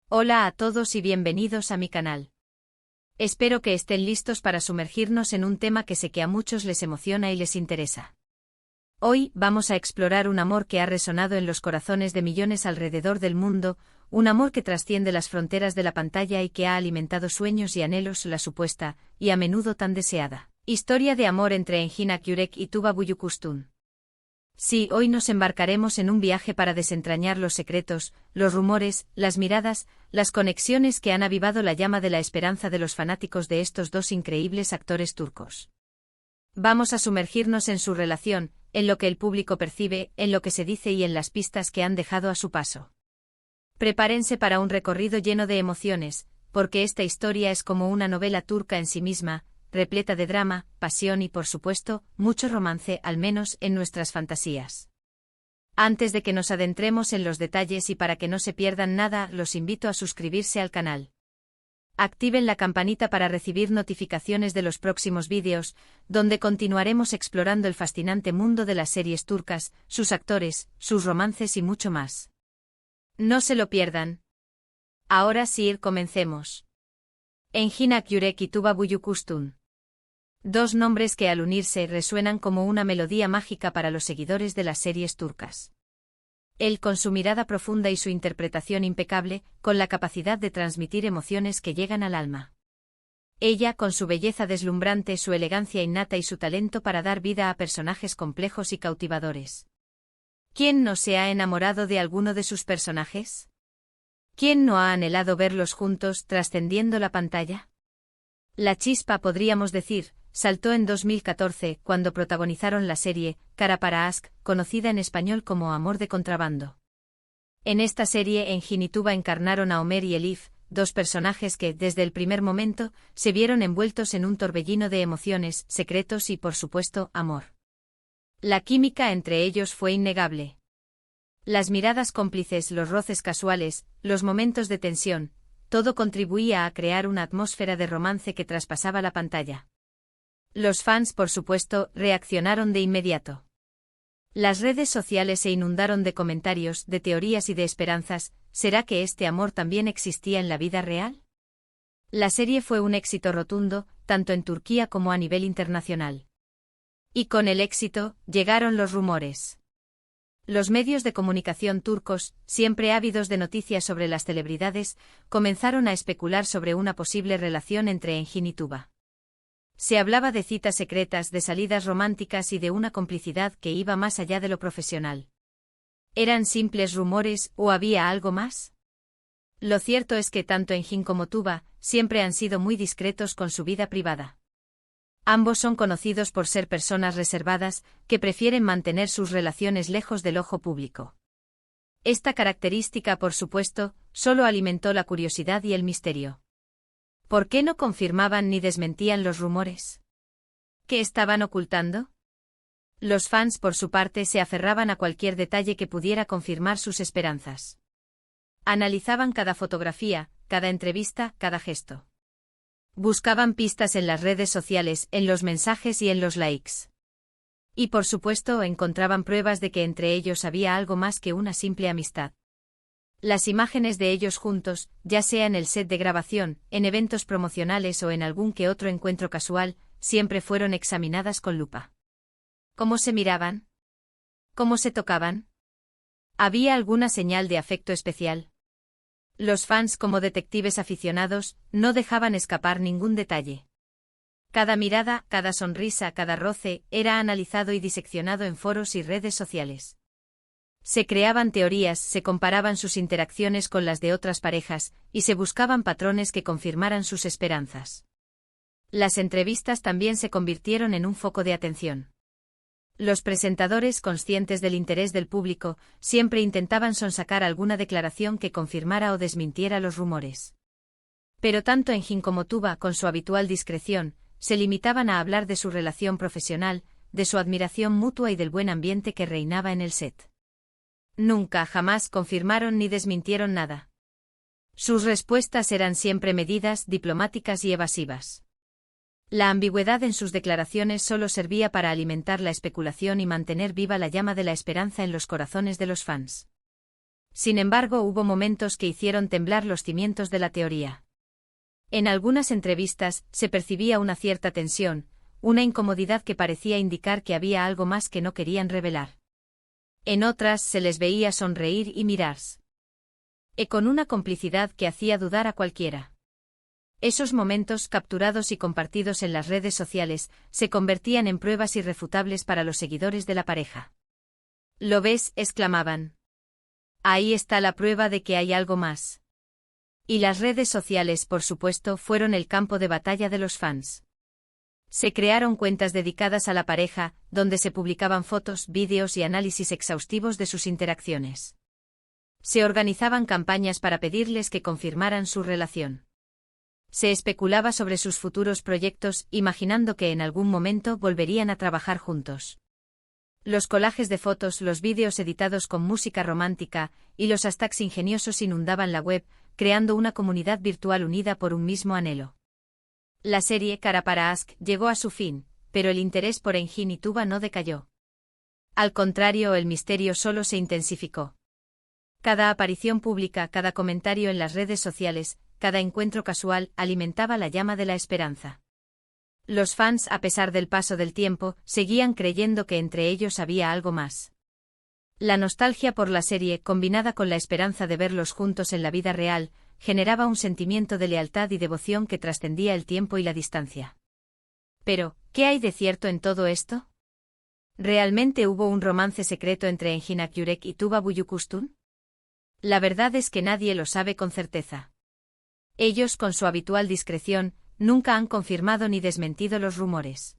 Hola a todos y bienvenidos a mi canal. Espero que estén listos para sumergirnos en un tema que sé que a muchos les emociona y les interesa. Hoy vamos a explorar un amor que ha resonado en los corazones de millones alrededor del mundo, un amor que trasciende las fronteras de la pantalla y que ha alimentado sueños y anhelos, la supuesta, y a menudo tan deseada, historia de amor entre Engin Akyurek y Tuba Büyüküstün. Sí, hoy nos embarcaremos en un viaje para desentrañar los secretos, los rumores, las miradas, las conexiones que han avivado la llama de la esperanza de los fanáticos de estos dos increíbles actores turcos. Vamos a sumergirnos en su relación, en lo que el público percibe, en lo que se dice y en las pistas que han dejado a su paso. Prepárense para un recorrido lleno de emociones, porque esta historia es como una novela turca en sí misma, repleta de drama, pasión y, por supuesto, mucho romance, al menos en nuestras fantasías. Antes de que nos adentremos en los detalles y para que no se pierdan nada, los invito a suscribirse al canal. Activen la campanita para recibir notificaciones de los próximos vídeos, donde continuaremos explorando el fascinante mundo de las series turcas, sus actores, sus romances y mucho más. No se lo pierdan. Ahora sí, comencemos. Engin Akyurek y Tuba Büyüküstün. Dos nombres que al unirse resuenan como una melodía mágica para los seguidores de las series turcas. Él con su mirada profunda y su interpretación impecable, con la capacidad de transmitir emociones que llegan al alma. Ella con su belleza deslumbrante, su elegancia innata y su talento para dar vida a personajes complejos y cautivadores. ¿Quién no se ha enamorado de alguno de sus personajes? ¿Quién no ha anhelado verlos juntos trascendiendo la pantalla? La chispa, podríamos decir, saltó en 2014 cuando protagonizaron la serie Kara para Aşk, conocida en español como Amor de contrabando. En esta serie Engin y Tuba encarnaron a Ömer y Elif, dos personajes que, desde el primer momento, se vieron envueltos en un torbellino de emociones, secretos y, por supuesto, amor. La química entre ellos fue innegable. Las miradas cómplices, los roces casuales, los momentos de tensión, todo contribuía a crear una atmósfera de romance que traspasaba la pantalla. Los fans, por supuesto, reaccionaron de inmediato. Las redes sociales se inundaron de comentarios, de teorías y de esperanzas. ¿Será que este amor también existía en la vida real? La serie fue un éxito rotundo, tanto en Turquía como a nivel internacional. Y con el éxito, llegaron los rumores. Los medios de comunicación turcos, siempre ávidos de noticias sobre las celebridades, comenzaron a especular sobre una posible relación entre Engin y Tuba. Se hablaba de citas secretas, de salidas románticas y de una complicidad que iba más allá de lo profesional. ¿Eran simples rumores o había algo más? Lo cierto es que tanto Engin como Tuba siempre han sido muy discretos con su vida privada. Ambos son conocidos por ser personas reservadas, que prefieren mantener sus relaciones lejos del ojo público. Esta característica, por supuesto, solo alimentó la curiosidad y el misterio. ¿Por qué no confirmaban ni desmentían los rumores? ¿Qué estaban ocultando? Los fans, por su parte, se aferraban a cualquier detalle que pudiera confirmar sus esperanzas. Analizaban cada fotografía, cada entrevista, cada gesto. Buscaban pistas en las redes sociales, en los mensajes y en los likes. Y por supuesto encontraban pruebas de que entre ellos había algo más que una simple amistad. Las imágenes de ellos juntos, ya sea en el set de grabación, en eventos promocionales o en algún que otro encuentro casual, siempre fueron examinadas con lupa. ¿Cómo se miraban? ¿Cómo se tocaban? ¿Había alguna señal de afecto especial? Los fans, como detectives aficionados, no dejaban escapar ningún detalle. Cada mirada, cada sonrisa, cada roce, era analizado y diseccionado en foros y redes sociales. Se creaban teorías, se comparaban sus interacciones con las de otras parejas, y se buscaban patrones que confirmaran sus esperanzas. Las entrevistas también se convirtieron en un foco de atención. Los presentadores, conscientes del interés del público, siempre intentaban sonsacar alguna declaración que confirmara o desmintiera los rumores. Pero tanto Engin como Tuba, con su habitual discreción, se limitaban a hablar de su relación profesional, de su admiración mutua y del buen ambiente que reinaba en el set. Nunca jamás confirmaron ni desmintieron nada. Sus respuestas eran siempre medidas, diplomáticas y evasivas. La ambigüedad en sus declaraciones solo servía para alimentar la especulación y mantener viva la llama de la esperanza en los corazones de los fans. Sin embargo, hubo momentos que hicieron temblar los cimientos de la teoría. En algunas entrevistas, se percibía una cierta tensión, una incomodidad que parecía indicar que había algo más que no querían revelar. En otras, se les veía sonreír y mirarse. Con una complicidad que hacía dudar a cualquiera. Esos momentos, capturados y compartidos en las redes sociales, se convertían en pruebas irrefutables para los seguidores de la pareja. ¿Lo ves?, exclamaban. Ahí está la prueba de que hay algo más. Y las redes sociales, por supuesto, fueron el campo de batalla de los fans. Se crearon cuentas dedicadas a la pareja, donde se publicaban fotos, vídeos y análisis exhaustivos de sus interacciones. Se organizaban campañas para pedirles que confirmaran su relación. Se especulaba sobre sus futuros proyectos, imaginando que en algún momento volverían a trabajar juntos. Los collages de fotos, los vídeos editados con música romántica y los hashtags ingeniosos inundaban la web, creando una comunidad virtual unida por un mismo anhelo. La serie Cara para Ask llegó a su fin, pero el interés por Engin y Tuba no decayó. Al contrario, el misterio solo se intensificó. Cada aparición pública, cada comentario en las redes sociales, cada encuentro casual alimentaba la llama de la esperanza. Los fans, a pesar del paso del tiempo, seguían creyendo que entre ellos había algo más. La nostalgia por la serie, combinada con la esperanza de verlos juntos en la vida real, generaba un sentimiento de lealtad y devoción que trascendía el tiempo y la distancia. Pero, ¿qué hay de cierto en todo esto? ¿Realmente hubo un romance secreto entre Engin Akyurek y Tuba Büyüküstün? La verdad es que nadie lo sabe con certeza. Ellos, con su habitual discreción, nunca han confirmado ni desmentido los rumores.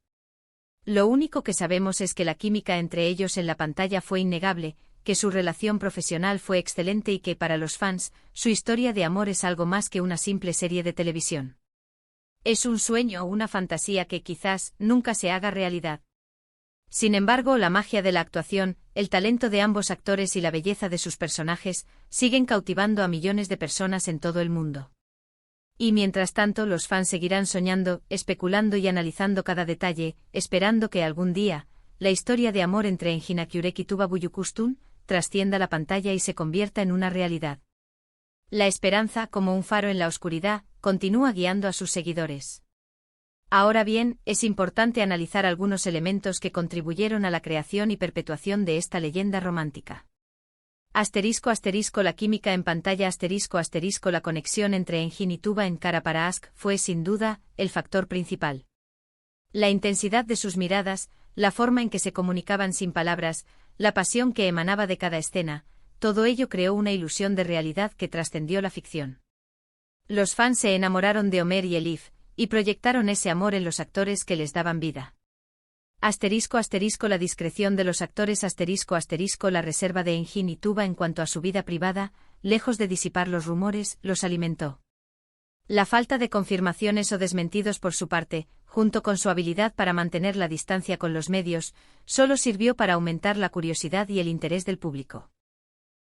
Lo único que sabemos es que la química entre ellos en la pantalla fue innegable, que su relación profesional fue excelente y que para los fans, su historia de amor es algo más que una simple serie de televisión. Es un sueño o una fantasía que quizás nunca se haga realidad. Sin embargo, la magia de la actuación, el talento de ambos actores y la belleza de sus personajes siguen cautivando a millones de personas en todo el mundo. Y mientras tanto, los fans seguirán soñando, especulando y analizando cada detalle, esperando que algún día, la historia de amor entre Engin Akyurek y Tuba Büyüküstün trascienda la pantalla y se convierta en una realidad. La esperanza, como un faro en la oscuridad, continúa guiando a sus seguidores. Ahora bien, es importante analizar algunos elementos que contribuyeron a la creación y perpetuación de esta leyenda romántica. *** La química en pantalla *** La conexión entre Engin y Tuba en Cara para Ask fue sin duda el factor principal. La intensidad de sus miradas, la forma en que se comunicaban sin palabras, la pasión que emanaba de cada escena, todo ello creó una ilusión de realidad que trascendió la ficción. Los fans se enamoraron de Ömer y Elif, y proyectaron ese amor en los actores que les daban vida. La discreción de los actores la reserva de Engin y Tuba en cuanto a su vida privada, lejos de disipar los rumores, los alimentó. La falta de confirmaciones o desmentidos por su parte, junto con su habilidad para mantener la distancia con los medios, solo sirvió para aumentar la curiosidad y el interés del público.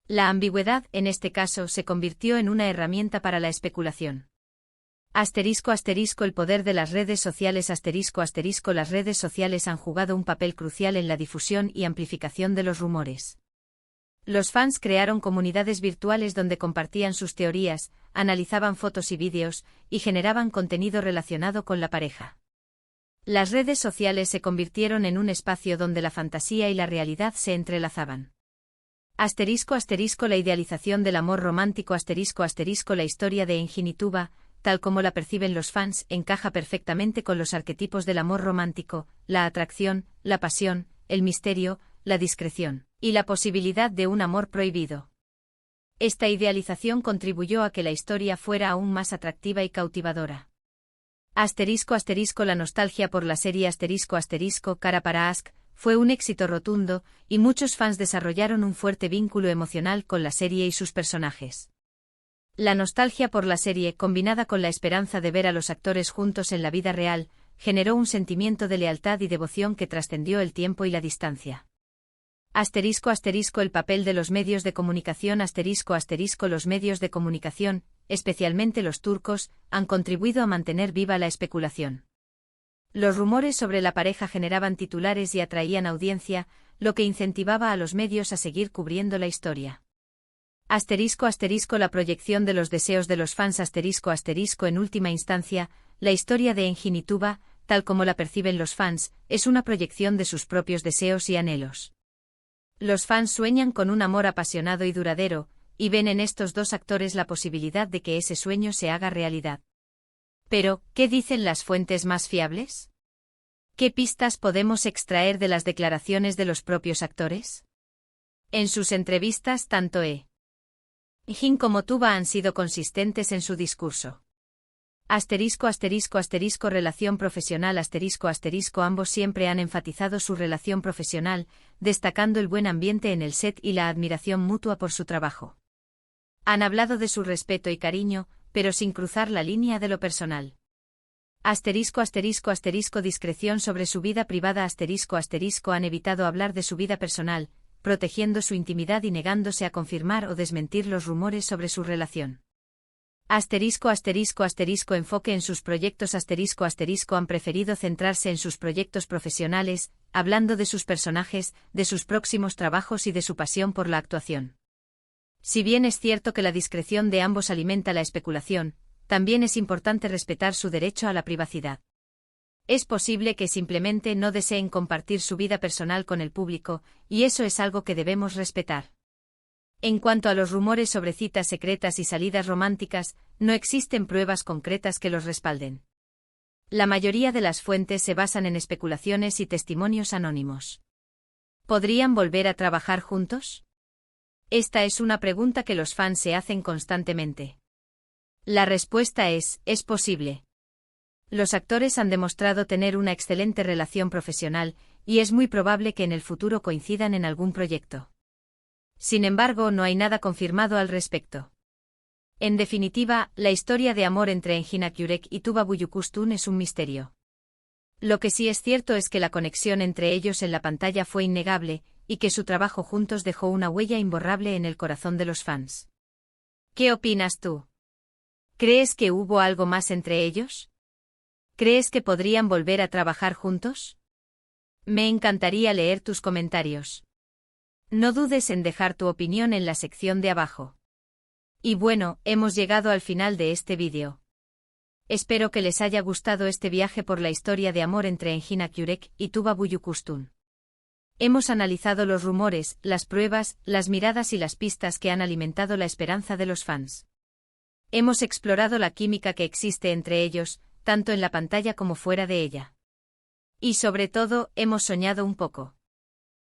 La ambigüedad, en este caso, se convirtió en una herramienta para la especulación. El poder de las redes sociales Las redes sociales han jugado un papel crucial en la difusión y amplificación de los rumores. Los fans crearon comunidades virtuales donde compartían sus teorías, analizaban fotos y vídeos, y generaban contenido relacionado con la pareja. Las redes sociales se convirtieron en un espacio donde la fantasía y la realidad se entrelazaban. La idealización del amor romántico La historia de Engin y Tuba, tal como la perciben los fans, encaja perfectamente con los arquetipos del amor romántico, la atracción, la pasión, el misterio, la discreción, y la posibilidad de un amor prohibido. Esta idealización contribuyó a que la historia fuera aún más atractiva y cautivadora. La nostalgia por la serie Cara para Ask fue un éxito rotundo, y muchos fans desarrollaron un fuerte vínculo emocional con la serie y sus personajes. La nostalgia por la serie, combinada con la esperanza de ver a los actores juntos en la vida real, generó un sentimiento de lealtad y devoción que trascendió el tiempo y la distancia. El papel de los medios de comunicación Los medios de comunicación, especialmente los turcos, han contribuido a mantener viva la especulación. Los rumores sobre la pareja generaban titulares y atraían audiencia, lo que incentivaba a los medios a seguir cubriendo la historia. La proyección de los deseos de los fans en última instancia, la historia de Engin y Tuba, tal como la perciben los fans, es una proyección de sus propios deseos y anhelos. Los fans sueñan con un amor apasionado y duradero, y ven en estos dos actores la posibilidad de que ese sueño se haga realidad. Pero, ¿qué dicen las fuentes más fiables? ¿Qué pistas podemos extraer de las declaraciones de los propios actores? En sus entrevistas, tanto Engin como Tuba han sido consistentes en su discurso. Relación profesional ambos siempre han enfatizado su relación profesional, destacando el buen ambiente en el set y la admiración mutua por su trabajo. Han hablado de su respeto y cariño, pero sin cruzar la línea de lo personal. Discreción sobre su vida privada han evitado hablar de su vida personal, protegiendo su intimidad y negándose a confirmar o desmentir los rumores sobre su relación. Enfoque en sus proyectos han preferido centrarse en sus proyectos profesionales, hablando de sus personajes, de sus próximos trabajos y de su pasión por la actuación. Si bien es cierto que la discreción de ambos alimenta la especulación, también es importante respetar su derecho a la privacidad. Es posible que simplemente no deseen compartir su vida personal con el público, y eso es algo que debemos respetar. En cuanto a los rumores sobre citas secretas y salidas románticas, no existen pruebas concretas que los respalden. La mayoría de las fuentes se basan en especulaciones y testimonios anónimos. ¿Podrían volver a trabajar juntos? Esta es una pregunta que los fans se hacen constantemente. La respuesta es posible. Los actores han demostrado tener una excelente relación profesional, y es muy probable que en el futuro coincidan en algún proyecto. Sin embargo, no hay nada confirmado al respecto. En definitiva, la historia de amor entre Engin Akyurek y Tuba Büyüküstün es un misterio. Lo que sí es cierto es que la conexión entre ellos en la pantalla fue innegable, y que su trabajo juntos dejó una huella imborrable en el corazón de los fans. ¿Qué opinas tú? ¿Crees que hubo algo más entre ellos? ¿Crees que podrían volver a trabajar juntos? Me encantaría leer tus comentarios. No dudes en dejar tu opinión en la sección de abajo. Y bueno, hemos llegado al final de este vídeo. Espero que les haya gustado este viaje por la historia de amor entre Engin Akyurek y Tuba Büyüküstün. Hemos analizado los rumores, las pruebas, las miradas y las pistas que han alimentado la esperanza de los fans. Hemos explorado la química que existe entre ellos, tanto en la pantalla como fuera de ella. Y sobre todo, hemos soñado un poco.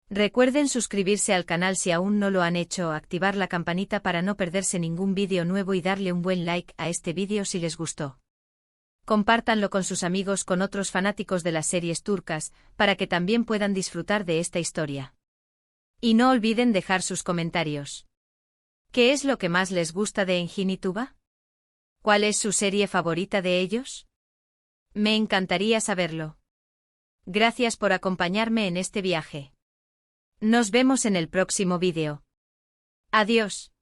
Recuerden suscribirse al canal si aún no lo han hecho o activar la campanita para no perderse ningún vídeo nuevo y darle un buen like a este vídeo si les gustó. Compártanlo con sus amigos con otros fanáticos de las series turcas, para que también puedan disfrutar de esta historia. Y no olviden dejar sus comentarios. ¿Qué es lo que más les gusta de Engin y Tuba? ¿Cuál es su serie favorita de ellos? Me encantaría saberlo. Gracias por acompañarme en este viaje. Nos vemos en el próximo vídeo. Adiós.